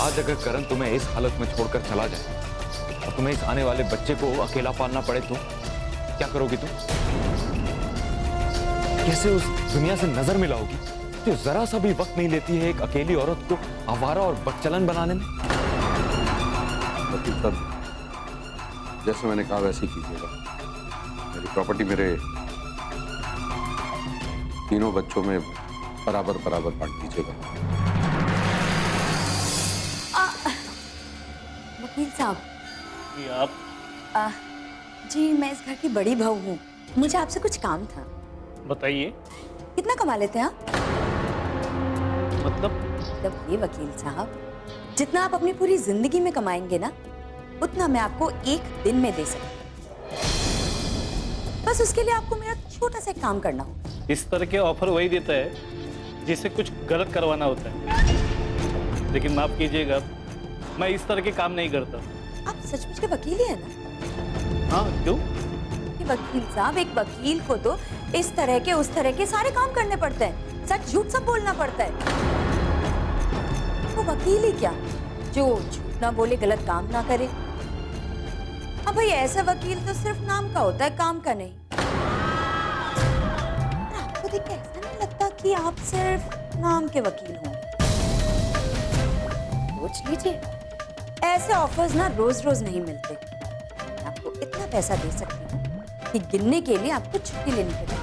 आज अगर करण तुम्हें इस हालत में छोड़कर चला जाए और तुम्हें इस आने वाले बच्चे को अकेला पालना पड़े तो क्या करोगी तुम? कैसे उस दुनिया से नजर मिलाओगी जो जरा सा भी वक्त नहीं लेती है एक अकेली औरत को आवारा और बदचलन बनाने में? वकील साहब, जैसे मैंने कहा वैसे ही कीजिएगा। मेरी प्रॉपर्टी मेरे तीनों बच्चों में बराबर बराबर बांट दीजिएगा। वकील साहब जी आप? जी मैं इस घर की बड़ी बहू हूँ, मुझे आपसे कुछ काम था। बताइए। कितना कमा लेते हैं आप? मतलब ये वकील साहब, जितना आप अपनी पूरी जिंदगी में कमाएंगे ना, उतना मैं आपको एक दिन में दे सकती हूँ। बस उसके लिए आपको मेरा छोटा सा काम करना होगा। इस तरह के ऑफर वही देता है जिसे कुछ गलत करवाना होता है, लेकिन माफ कीजिएगा, मैं इस तरह के काम नहीं करता। आप सचमुच के वकील ही है ना? हाँ, क्यों? कि वकील साहब, एक वकील को तो इस तरह के उस तरह के सारे काम करने पड़ते हैं, सच झूठ सब बोलना पड़ता है। वो वकील ही क्या जो झूठ ना बोले, गलत काम ना करे। अब भाई ऐसा वकील तो सिर्फ नाम का होता है, काम का नहीं। आपको देख के ऐसा नहीं लगता कि आप सिर्फ नाम के वकील हों? सोच लीजिए, ऐसे ऑफर्स ना रोज रोज नहीं मिलते। मैं आपको इतना पैसा दे सकती हूँ कि गिनने के लिए आपको छुट्टी लेनी पड़ेगी।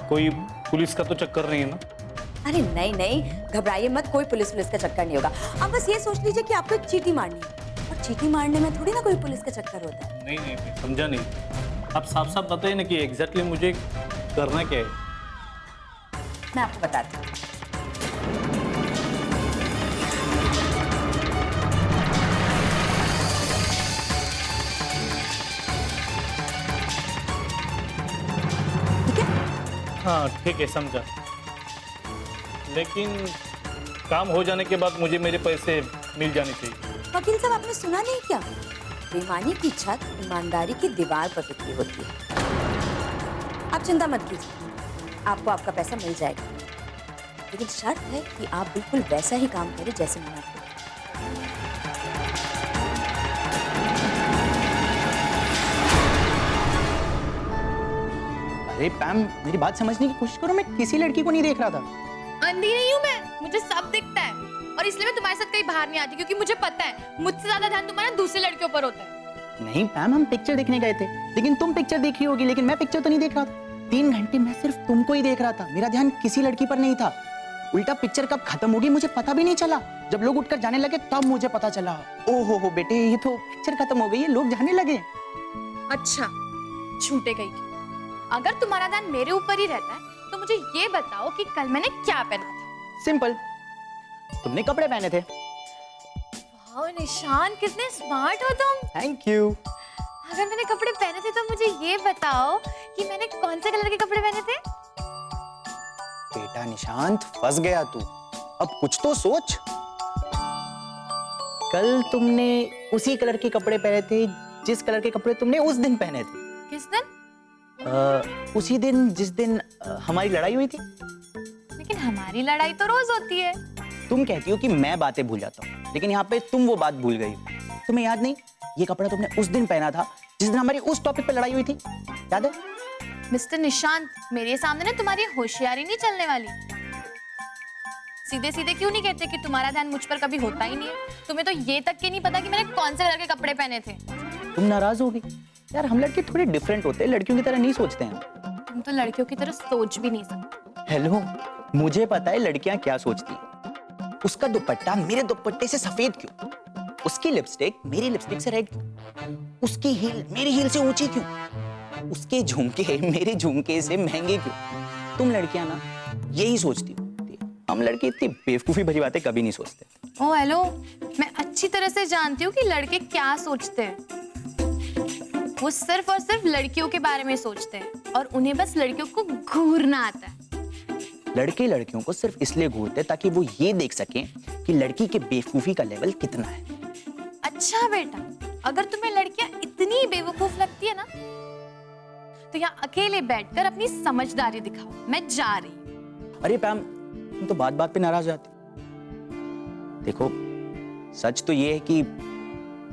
कोई पुलिस का तो चक्कर नहीं है ना? अरे नहीं नहीं, घबराइए मत, कोई पुलिस का चक्कर नहीं होगा। आप बस ये सोच लीजिए कि आपको एक चीटी मारनी है, और चीटी मारने में थोड़ी ना कोई पुलिस का चक्कर होता है। नहीं नहीं, मैं समझा नहीं। आप साफ साफ बताइए ना कि एग्जैक्टली मुझे करना क्या है। मैं आपको बताती हूँ। ठीक है? हाँ ठीक है, समझा। लेकिन काम हो जाने के बाद मुझे मेरे पैसे मिल जाने चाहिए। वकील साहब, आपने सुना नहीं क्या? बेईमानी की छत ईमानदारी की दीवार पर टिकी होती है। आप चिंता मत कीजिए, आपको आपका पैसा मिल जाएगा, लेकिन शर्त है कि आप बिल्कुल वैसा ही काम करें जैसे मैंने आपको। अरे पैम, मेरी बात समझने की कोशिश करो, मैं किसी लड़की को नहीं देख रहा था। अंधी नहीं हूँ मैं, मुझे सब दिखता है, और इसलिए मैं तुम्हारे साथ कहीं बाहर नहीं आती, क्योंकि मुझे पता है मुझसे ज्यादा ध्यान तुम्हारा दूसरी लड़कियों पर होता है। नहीं पैम, हम पिक्चर देखने गए थे, लेकिन तुम पिक्चर देखी होगी, लेकिन मैं पिक्चर तो नहीं देख रहा था। 3 घंटे मैं सिर्फ तुमको ही देख रहा था, मेरा ध्यान किसी लड़की पर नहीं था। उल्टा पिक्चर कब खत्म होगी मुझे पता भी नहीं चला, जब लोग उठकर जाने लगे तब मुझे पता चला। ओ हो बेटे, ये तो पिक्चर खत्म हो गई है, लोग जाने लगे। अच्छा, झूठे कहीं की। अगर तुम्हारा ध्यान मेरे ऊपर ही रहता है तो मुझे ये बताओ कि कल मैंने क्या पहना था। सिंपल, तुमने कपड़े पहने थे। वाह निशान, कितने स्मार्ट हो तुम। Thank you. अगर मैंने कपड़े पहने थे तो मुझे ये बताओ कि मैंने कौन से कलर के कपड़े पहने थे। बेटा निशांत, फंस गया तू, अब कुछ तो सोच। कल तुमने उसी कलर के कपड़े पहने थे जिस कलर के कपड़े तुमने उस दिन पहने थे। किस दिन? उसी दिन जिस दिन हमारी लड़ाई हुई थी। लेकिन हमारी लड़ाई तो रोज होती है। तुम कहती हो कि मैं बातें भूल जाता हूँ, लेकिन यहाँ पे तुम वो बात भूल गई हो। तुम्हें याद नहीं, ये कपड़ा तुमने उस दिन पहना था जिस दिन हमारी उस टॉपिक पे लड़ाई हुई थी, याद है? मिस्टर निशांत, मेरे सामने ना तुम्हारी होशियारी नहीं चलने वाली। सीधे सीधे क्यों नहीं कहते कि तुम्हारा ध्यान मुझ पर कभी होता ही नहीं है? तुम्हें तो ये तक के नहीं पता कि मैंने कौन से कलर के कपड़े पहने थे। तुम नाराज हो गई? यार हम लड़के थोड़े डिफरेंट होते हैं, लड़कियों की तरह नहीं सोचते हैं। तुम तो लड़कियों की तरह सोच भी नहीं सकते। हेलो, मुझे पता है लड़कियां क्या सोचती हैं। उसका दुपट्टा मेरे दुपट्टे से सफेद क्यों? उसकी लिपस्टिक मेरी लिपस्टिक से रेड क्यों? उसकी हील मेरी हील से ऊंची क्यों? उसके झुमके मेरे झुमके से महंगे क्यों? तुम लड़कियां ना यही सोचती हो, हम लड़के इतनी बेवकूफी भरी बातें कभी नहीं सोचते। ओ हेलो, मैं अच्छी तरह से जानती हूँ कि लड़के क्या सोचते हैं। वो सिर्फ और सिर्फ लड़कियों के बारे में सोचते हैं, और उन्हें बस लड़कियों को घूरना आता है। लड़के लड़कियों को सिर्फ इसलिए घूरते ताकि वो ये देख सकें कि लड़की के बेवकूफी का लेवल कितना है। अच्छा बेटा, अगर तुम्हें लड़कियां इतनी बेवकूफ लगती है ना, तो यहाँ अकेले बैठकर अपनी समझदारी दिखाओ, मैं जा रही हूँ। अरे पैम, तुम तो बात बात पे नाराज जाती। देखो, सच तो ये है कि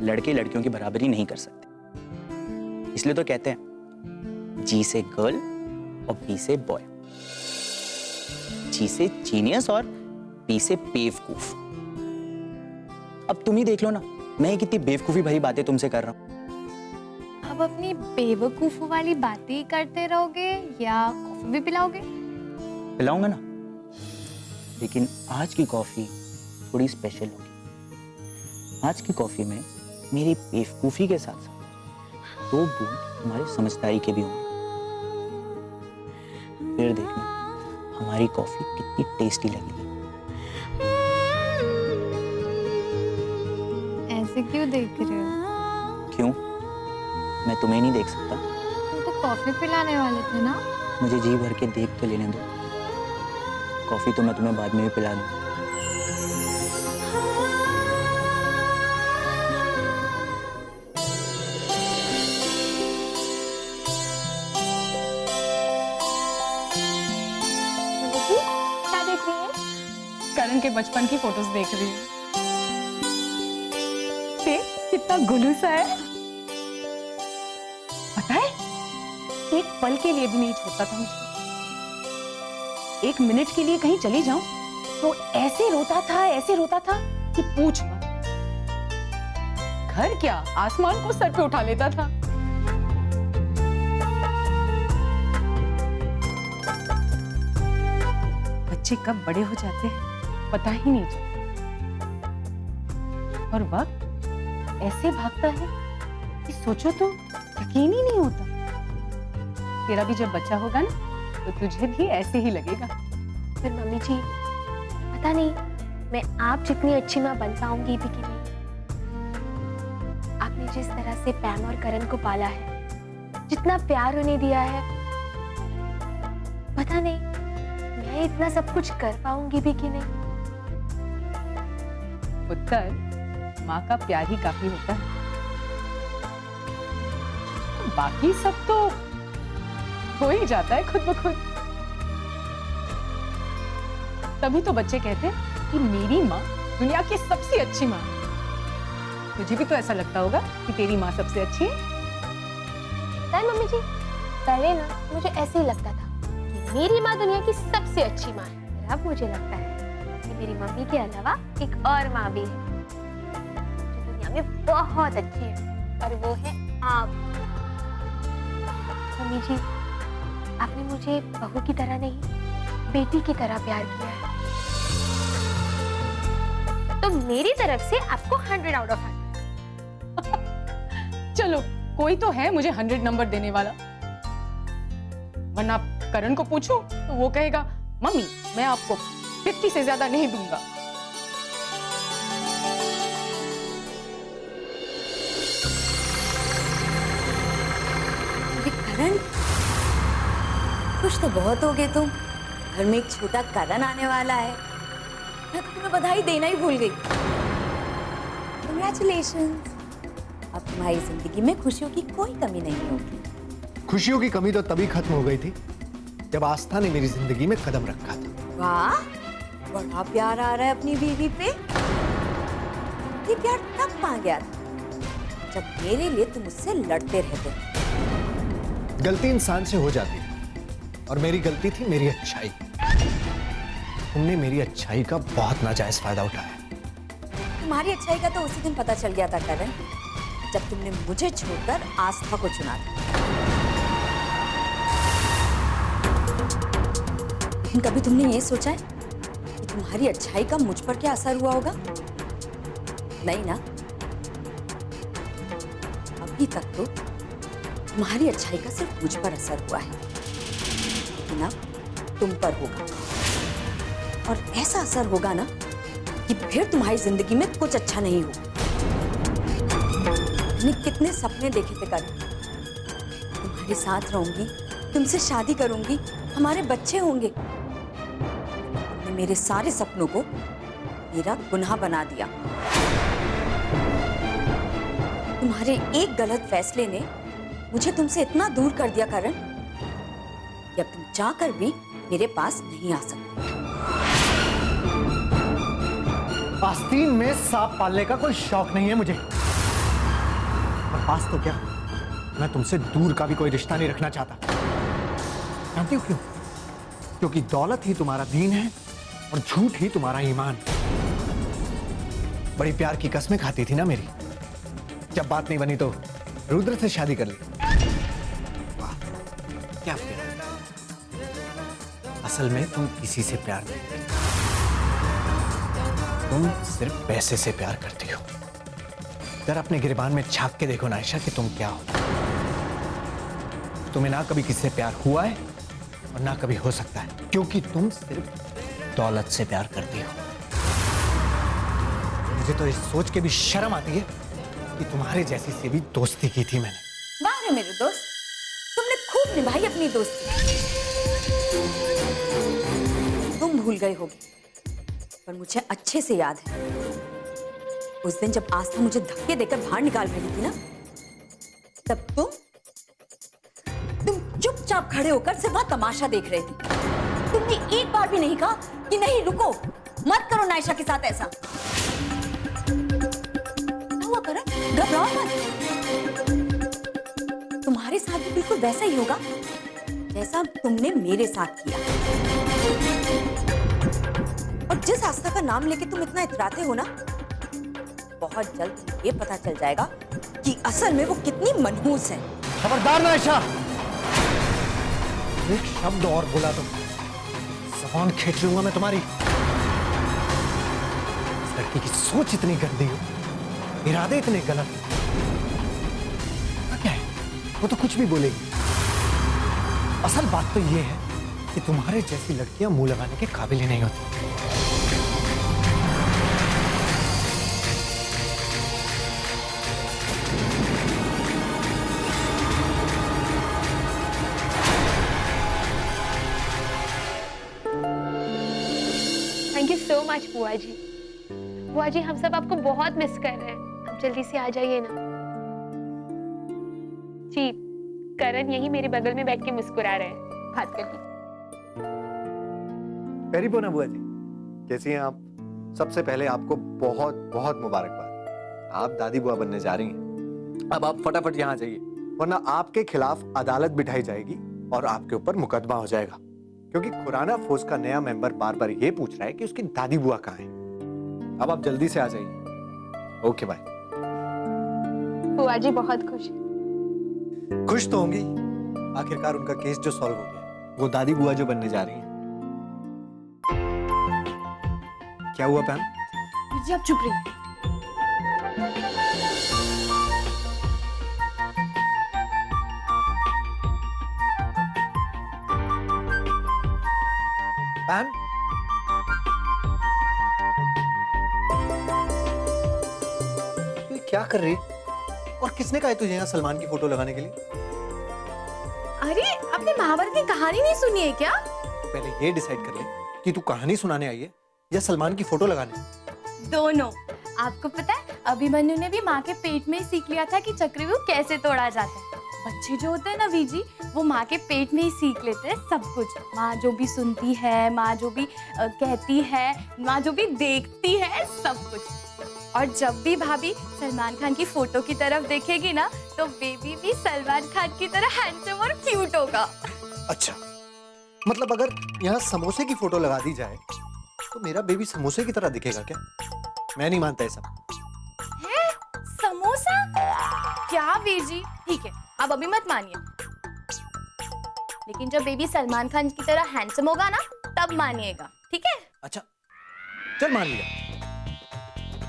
लड़के लड़कियों की बराबरी नहीं कर सकते। इसलिए तो कहते हैं जी से गर्ल और बी से बॉय, जी से जीनियस और बी से बेवकूफ। अब तुम ही देख लो ना, मैं कितनी बेवकूफी भरी बातें तुमसे कर रहा हूं। अब अपनी बेवकूफ वाली बातें ही करते रहोगे या कॉफी भी पिलाओगे? पिलाऊंगा ना, लेकिन आज की कॉफी थोड़ी स्पेशल होगी। आज की कॉफी में मेरी बेवकूफी के साथ साथ 2 बूंद तुम्हारी समझदारी के भी होंगे। फिर देखना हमारी कॉफी कितनी टेस्टी लगेगी। ऐसे क्यों देख रहे हो? क्यों? मैं तुम्हें नहीं देख सकता? तुम तो कॉफी पिलाने वाले थे ना? मुझे जी भर के देख तो लेने दो। कॉफी तो मैं तुम्हें बाद में भी पिला दूं। क्या देख रही है? करण के बचपन की फोटोज देख रही हूँ। देख कितना गुल्लू सा है। पता है, एक पल के लिए भी नहीं छोड़ता था मुझे। 1 मिनट के लिए कहीं चली जाऊं तो ऐसे रोता था कि पूछ मत। घर क्या, आसमान को सर पे उठा लेता था। बच्चे कब बड़े हो जाते हैं पता ही नहीं चलता, और वक्त ऐसे भागता है कि सोचो तो यकीन ही नहीं होता। तेरा भी जब बच्चा होगा ना तो तुझे भी ऐसे ही लगेगा। फिर मम्मी जी, पता नहीं मैं आप जितनी अच्छी माँ बन पाऊंगी भी कि नहीं। आपने जिस तरह से पैम और करण को पाला है, जितना प्यार उन्हें दिया है, पता नहीं मैं इतना सब कुछ कर पाऊंगी भी कि नहीं। पुत्र, माँ का प्यार ही काफी होता है, बाकी सब तो हो ही जाता है खुद ब खुद। तभी तो बच्चे कहते हैं कि मेरी माँ दुनिया की सबसे अच्छी माँ है। तुझे भी तो ऐसा लगता होगा कि तेरी माँ सबसे अच्छी है? पता है मम्मी जी, पहले ना मुझे ऐसे ही लगता था कि मेरी माँ दुनिया की सबसे अच्छी माँ है। अब मुझे लगता है कि मेरी मम्मी के अलावा एक और माँ भी है जो दुनिया में बहुत अच्छी है, और वो है आप। मम्मी जी, आपने मुझे बहू की तरह नहीं, बेटी की तरह प्यार किया है, तो मेरी तरफ से आपको 100 आउट ऑफ 100। चलो, कोई तो है मुझे 100 नंबर देने वाला, वरना करण को पूछो तो वो कहेगा मम्मी मैं आपको 50 से ज्यादा नहीं दूंगा। करण, खुश तो बहुत हो गए तुम। घर में एक छोटा करण आने वाला है। मैं तो तुम्हें बधाई देना ही भूल गई। Congratulations! अब तुम्हारी जिंदगी में खुशियों की कोई कमी नहीं होगी। खुशियों की कमी तो तभी खत्म हो गई थी जब आस्था ने मेरी जिंदगी में कदम रखा था। वाह, बड़ा प्यार आ रहा है अपनी बीवी पे। ये प्यार तब पा गया था जब मेरे लिए तुम मुझसे लड़ते रहते। गलती इंसान से हो जाती है, और मेरी गलती थी मेरी अच्छाई। तुमने मेरी अच्छाई का बहुत नाजायज फायदा उठाया। तुम्हारी अच्छाई का तो उसी दिन पता चल गया था करण, जब तुमने मुझे छोड़कर आस्था को चुना था। लेकिन कभी तुमने ये सोचा है कि तुम्हारी अच्छाई का मुझ पर क्या असर हुआ होगा? नहीं ना। अभी तक तो तुम्हारी अच्छाई का सिर्फ मुझ पर असर हुआ है, लेकिन अब तुम पर होगा, और ऐसा असर होगा ना कि फिर तुम्हारी जिंदगी में कुछ अच्छा नहीं होगा। मैंने कितने सपने देखे थे करण, तुम्हारे साथ रहूंगी, तुमसे शादी करूंगी, हमारे बच्चे होंगे। तुमने मेरे सारे सपनों को मेरा गुनाह बना दिया। तुम्हारे एक गलत फैसले ने मुझे तुमसे इतना दूर कर दिया करण कि अब तुम चाहकर भी मेरे पास नहीं आ सकते। आस्तीन में सांप पालने का कोई शौक नहीं है मुझे। और पास तो क्या, मैं तुमसे दूर का भी कोई रिश्ता नहीं रखना चाहता। जानती हो क्यों? क्योंकि दौलत ही तुम्हारा दीन है और झूठ ही तुम्हारा ईमान। बड़ी प्यार की कस्में खाती थी ना मेरी, जब बात नहीं बनी तो रुद्र से शादी कर ली। वाह, क्या प्यार। असल में तुम किसी से प्यार नहीं करती, तुम सिर्फ पैसे से प्यार करती हो। जरा अपने गिरबान में झांक के देखो ना आयशा कि तुम क्या हो। तुम्हें ना कभी किसी से प्यार हुआ है और ना कभी हो सकता है, क्योंकि तुम सिर्फ दौलत से प्यार करती हो। मुझे तो इस सोच के भी शर्म आती है कि तुम्हारे जैसी से भी दोस्ती की थी मैंने। वाह रे मेरे दोस्त, तुमने खूब निभाई अपनी दोस्ती। तुम भूल गए होगे, पर मुझे अच्छे से याद है उस दिन जब आस्था मुझे धक्के देकर बाहर निकाल रही थी ना, तब तुम चुपचाप खड़े होकर सिर्फ वहां तमाशा देख रहे थे। तुमने एक बार भी नहीं कहा कि नहीं रुको, मत करो नायशा के साथ ऐसा। हुआ करण, घबराओ मत। तुम्हारे साथ भी बिल्कुल वैसा ही होगा जैसा तुमने मेरे साथ किया। और जिस आस्था का नाम लेके तुम इतना इतराते हो ना, बहुत जल्द ये पता चल जाएगा कि असल में वो कितनी मनहूस है। खबरदार नायशा, एक शब्द और बोला तो ज़बान खींच लूंगा मैं तुम्हारी। इस लड़की की सोच इतनी गंदी हो, इरादे इतने गलत, क्या है वो तो कुछ भी बोलेगी। असल बात तो ये है कि तुम्हारे जैसी लड़कियां मुंह लगाने के काबिल ही नहीं होती। थैंक यू सो मच बुआ जी। बुआ जी, हम सब आपको बहुत मिस कर रहे हैं, आप जल्दी से आ जाइए ना। जी, करण यही मेरे बगल में बैठ के मुस्कुरा रहे हैं, बात कर लीजिए। वेरी बोना बुआ जी, कैसी हैं आप? सबसे पहले आपको बहुत बहुत मुबारकबाद, आप दादी बुआ बनने जा रही हैं। अब आप फटाफट यहाँ जाइए, वरना आपके खिलाफ अदालत बिठाई जाएगी और आपके ऊपर मुकदमा हो जाएगा, क्योंकि खुराना फोर्स का नया मेंबर बार बार ये पूछ रहा है कि उसकी दादी बुआ कहाँ है। अब आप जल्दी से आ जाइए। Okay bye. बुआ जी बहुत खुश। खुश तो होंगी, आखिरकार उनका केस जो सॉल्व हो गया, वो दादी बुआ जो बनने जा रही हैं। क्या हुआ पैन? जी आप चुप रहिए। पैन, ये क्या कर रही? और किसने कहा है तुझे यहाँ सलमान की फोटो लगाने के लिए? अरे आपने महाभारत की कहानी नहीं सुनी है क्या? तो पहले ये डिसाइड कर ले कि तू कहानी सुनाने आई है या सलमान की फोटो लगाने। दोनों। आपको पता है अभिमन्यु ने भी माँ के पेट में ही सीख लिया था कि चक्रव्यूह कैसे तोड़ा जाता है। बच्चे जो होते हैं ना वीजी, वो माँ के पेट में ही सीख लेते हैं सब कुछ। माँ जो भी सुनती है, माँ जो भी कहती है, माँ जो भी देखती है, सब कुछ। और जब भी भाभी सलमान खान की फोटो की तरफ देखेगी ना, तो बेबी भी सलमान खान की तरह हैंडसम और क्यूट होगा। अच्छा, मतलब अगर यहाँ समोसे की फोटो लगा दी जाए तो मेरा बेबी समोसे की तरह दिखेगा क्या? मैं नहीं मानता ऐसा। है? समोसा? क्या वीर जी, ठीक है, अब अभी मत मानिए, लेकिन जब बेबी सलमान खान की तरह हैंडसम होगा ना, तब मानिएगा, ठीक है? अच्छा, चल मान लिया,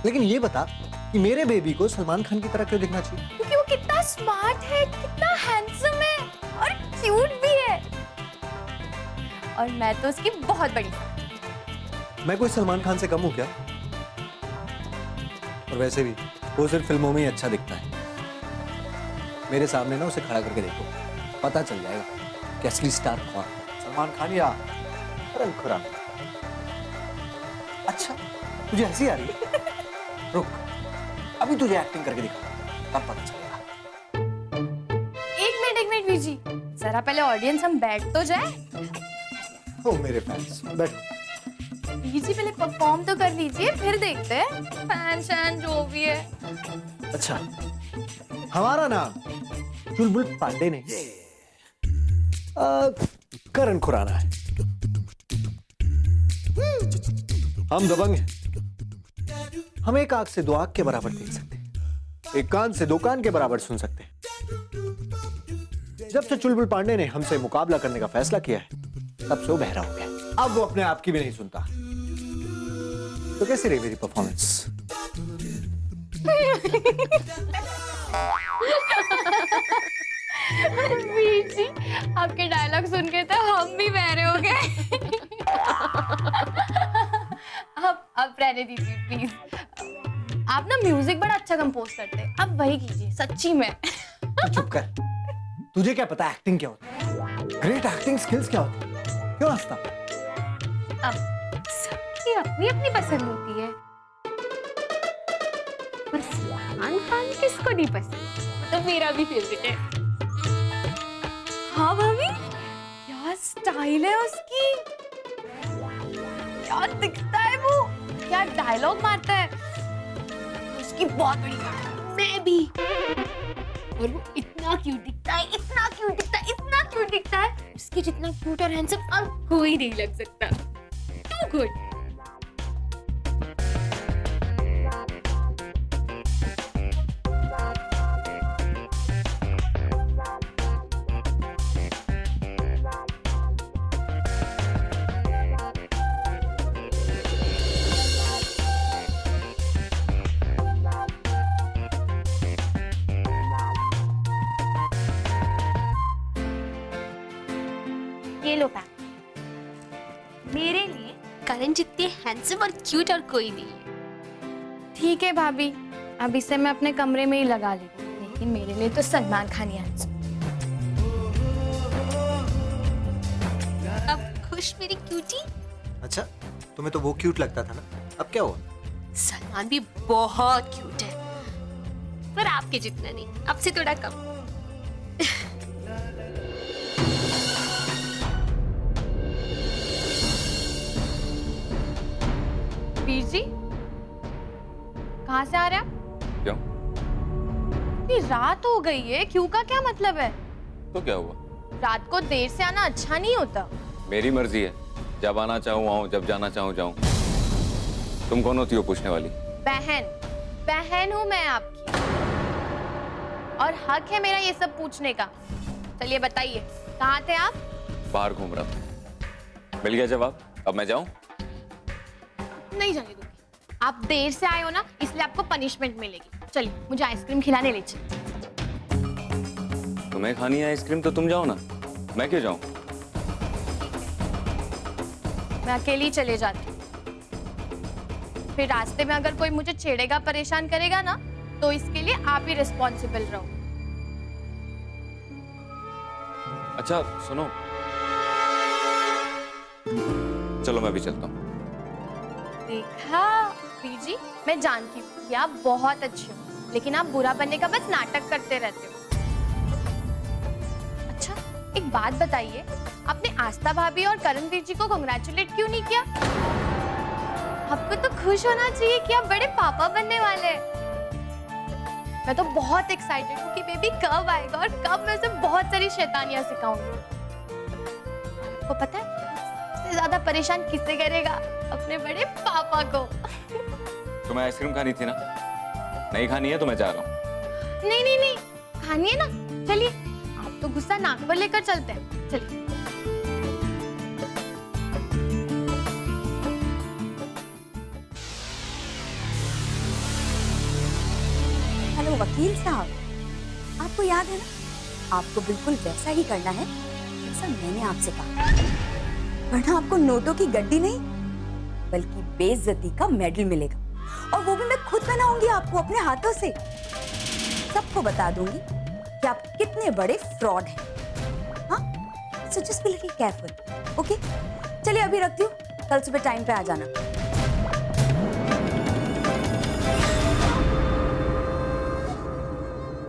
लेकिन ये बता कि मेरे बेबी को सलमान खान की तरह क्यों दिखना चाहिए? क्योंकि वो कितना स्मार्ट है, कितना हैंडसम है और क्यूट भी है। और मैं तो उसकी बहुत बड़ी fan। मैं कोई सलमान खान से कम हूं क्या? और वैसे भी वो सिर्फ फिल्मों में ही अच्छा दिखता है। मेरे सामने ना उसे खड़ा करके देखो, पता चल जाएगा कि असली स्टार कौन है, सलमान खान या करण खुराना। अच्छा, तुझे हंसी आ रही है? रुक, अभी तुझे एक्टिंग करके दिखा, तब पता चलेगा। एक मिनट वीर जी, जरा पहले ऑडियंस हम बैठ तो जाए। ओ मेरे फैंस, बैठो। बीजी पहले परफॉर्म तो कर लीजिए, फिर देखते हैं फैन शैन जो भी है। अच्छा, हमारा नाम चुलबुल पांडे नहीं, करण खुराना है। हम दबंग हैं। हम एक आंख से दो आंख के बराबर देख सकते हैं, एक कान से दो कान के बराबर सुन सकते हैं। जब से चुलबुल पांडे ने हमसे मुकाबला करने का फैसला किया है, तब से वो बहरा हो गया। अब वो अपने आप की भी नहीं सुनता। तो कैसी रही मेरी परफॉर्मेंस? वीर जी, आपके डायलॉग सुन के तो हम भी बहरे हो गए। अब रहने दीजिए प्लीज। आप ना म्यूजिक बड़ा अच्छा कंपोज करते हैं, अब वही कीजिए सच्ची में। तू चुप कर। तुझे क्या पता एक्टिंग क्या होती है? ग्रेट एक्टिंग स्किल्स क्या होती है? क्यों हंसता? अब सबकी अपनी अपनी पसंद होती है। पर सलमान खान किसको नहीं पसंद? तो मेरा भी फेवरेट है। हाँ भाभी, क्या स्टाइल है उसकी, क्या दिखता है वो, क्या डायलॉग मारता है। उसकी बहुत बड़ी फैन हूं मैं भी। और वो इतना क्यूट दिखता है, इतना क्यूट दिखता है, इतना क्यूट दिखता है। उसके जितना क्यूट और हैंडसम और कोई नहीं लग सकता। Too good. ये लो पैक। मेरे लिए करण जितने हैंडसम और क्यूट और कोई नहीं है। ठीक है भाभी, अब इसे मैं अपने कमरे में ही लगा लेती हूँ, लेकिन मेरे लिए तो सलमान खान ही हैंडसम। अब खुश मेरी क्यूटी? अच्छा, तुम्हें तो वो क्यूट लगता था ना, अब क्या हुआ? सलमान भी बहुत क्यूट है, पर आपके जितना नहीं, आपसे थोड़ा कम। वीर जी, कहाँ से आ रहे हैं? क्यों? इतनी रात हो गई है, क्यों का क्या मतलब है? तो क्या हुआ? रात को देर से आना अच्छा नहीं होता। मेरी मर्जी है, जब आना चाहूँ आऊँ, जब जाना चाहूँ जाऊँ। तुम कौन होती हो पूछने वाली? बहन हूँ मैं आपकी, और हक है मेरा ये सब पूछने का। चलिए बताइए, कहाँ थे आप? बाहर घूम रहा था। मिल गया जवाब, अब मैं जाऊँ? नहीं जाने दूंगी। आप देर से आए हो ना, इसलिए आपको पनिशमेंट मिलेगी। चलिए मुझे आइसक्रीम खिलाने ले चलिए। तुम्हें खानी है आइसक्रीम तो तुम जाओ ना, मैं क्यों जाऊँ? मैं अकेली चले जाती हूँ। फिर रास्ते में अगर कोई मुझे छेड़ेगा, परेशान करेगा ना, तो इसके लिए आप ही रिस्पॉन्सिबल रहो। अच्छा सुनो, चलो मैं भी चलता हूँ। देखा वीर जी, मैं जानती हूँ कि आप बहुत अच्छे हो, लेकिन आप बुरा बनने का बस नाटक करते रहते हो। अच्छा एक बात बताइए, आपने आस्था भाभी और करण वीर जी को कांग्रेचुलेट क्यों नहीं किया? आपको तो खुश होना चाहिए कि आप बड़े पापा बनने वाले हैं। मैं तो बहुत एक्साइटेड हूँ कि बेबी कब आएगा और कब मैं उसे बहुत सारी शैतानियां सिखाऊंगी। आपको पता है सबसे ज्यादा परेशान किससे करेगा? अपने बड़े पापा को। तुम्हें आइसक्रीम खानी थी ना? नहीं खानी है तो मैं जा रहा हूँ। नहीं, खानी है ना, चलिए। आप तो गुस्सा नाक पर लेकर चलते हैं, चलिए। हेलो वकील साहब, आपको याद है ना, आपको बिल्कुल वैसा ही करना है जैसा मैंने आपसे कहा, वरना आपको नोटों की गड्डी नहीं बल्कि बेइज्जती का मेडल मिलेगा, और वो भी मैं खुद बनाऊंगी आपको अपने हाथों से। सबको बता दूंगी कि आप कितने बड़े फ्रॉड हैं। हाँ, so just be little careful, okay? चलिए अभी रखती हूँ, कल सुबह टाइम पे आ जाना।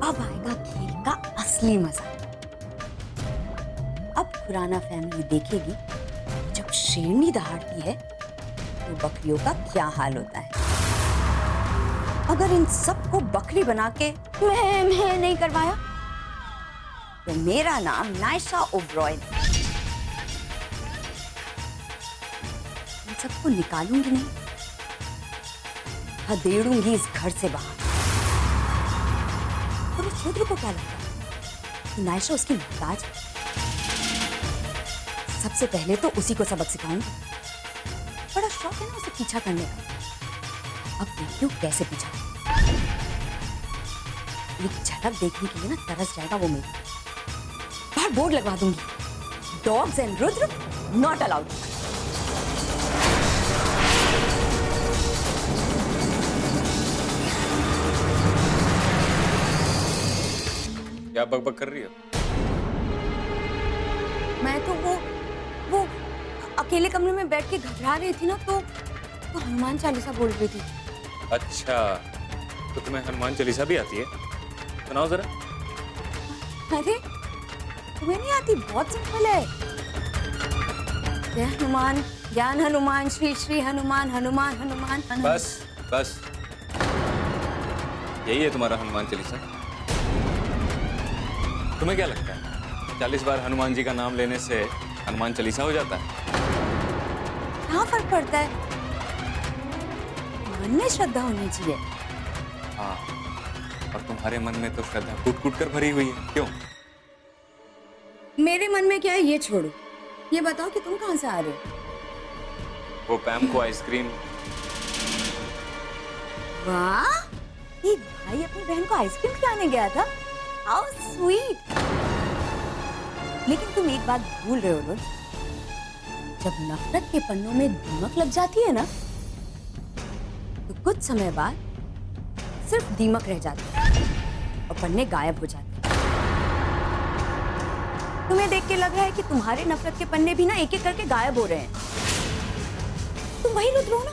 अब आएगा खेल का असली मजा। अब खुराना फैमिली देखेगी जब शेरनी दहाड़ती है तो बकरियों का क्या हाल होता है। अगर इन सबको बकरी बना के मैं नहीं करवाया तो मेरा नाम नायशा ओब्रॉय नहीं। इन सबको निकालूंगी नहीं, खदेड़ूंगी इस घर से बाहर। और उस शूद्र को क्या लगता है कि नायशा उसकी मोहताज है? सबसे पहले तो उसी को सबक सिखाऊंगी। बड़ा शौक है ना उसे पीछा करने का। अब देखियो कैसे पीछा। एक झलक देखने के लिए ना तरस जाएगा वो मेरी। बाहर बोर्ड लगवा दूंगी, dogs and Rudra not allowed. क्या बकबक कर रही हो? मैं तो वो अकेले कमरे में बैठ के घबरा रही थी ना, तो हनुमान चालीसा बोल रही थी। अच्छा, तो तुम्हें हनुमान चालीसा भी आती है? सुनाओ जरा। अरे तुम्हें नहीं आती? बहुत सिंपल है। जय हनुमान, ज्ञान हनुमान, श्री श्री हनुमान, हनुमान हनुमान हनुमान। बस यही है तुम्हारा हनुमान चालीसा? तुम्हें क्या लगता है 40 बार हनुमान जी का नाम लेने से हनुमान चालीसा हो जाता है? क्या फर्क पड़ता है? मन में श्रद्धा होनी चाहिए। हाँ, और तुम्हारे मन में तो श्रद्धा कूट कूट कर भरी हुई है। क्यों? मेरे मन में क्या है ये छोड़ो, ये बताओ कि तुम कहाँ से आ रहे हो? वो पैम को आइसक्रीम। वाह, एक भाई अपनी बहन को आइसक्रीम खिलाने गया था। How sweet. लेकिन तुम एक बात भूल रहे हो रोज, जब नफरत के पन्नों में दीमक लग जाती है ना, तो कुछ समय बाद सिर्फ दीमक रह जाती है और पन्ने गायब हो जाते हैं। तुम्हें देख के लग रहा है कि तुम्हारे नफरत के पन्ने भी ना एक एक करके गायब हो रहे हैं। तुम वही रुद्र हो ना,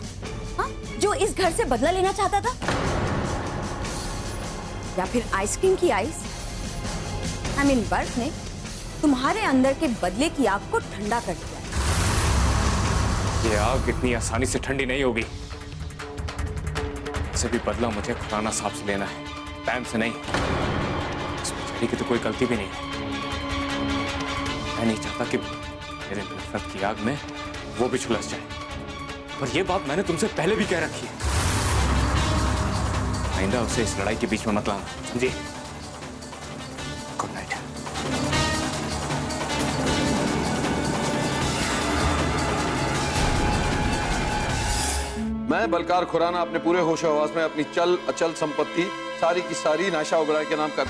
हाँ, जो इस घर से बदला लेना चाहता था? या फिर आइसक्रीम की आइस, आई मीन बर्फ ने तुम्हारे अंदर के बदले की आग को ठंडा कर दिया। ये आग इतनी आसानी से ठंडी नहीं होगी। इससे भी बदला मुझे खुराना साहब से लेना है, पैम से नहीं। इस बेचारी की तो कोई गलती भी नहीं है। मैं नहीं चाहता कि मेरे नफरत की आग में वो भी झुलस जाए। और ये बात मैंने तुमसे पहले भी कह रखी है। आइंदा उसे इस लड़ाई के बीच में मत लाना, समझी? Good night. मैं बलकार खुराना अपने पूरे होश हवास में अपनी चल अचल संपत्ति सारी की सारी नायशा ओबराय के नाम कर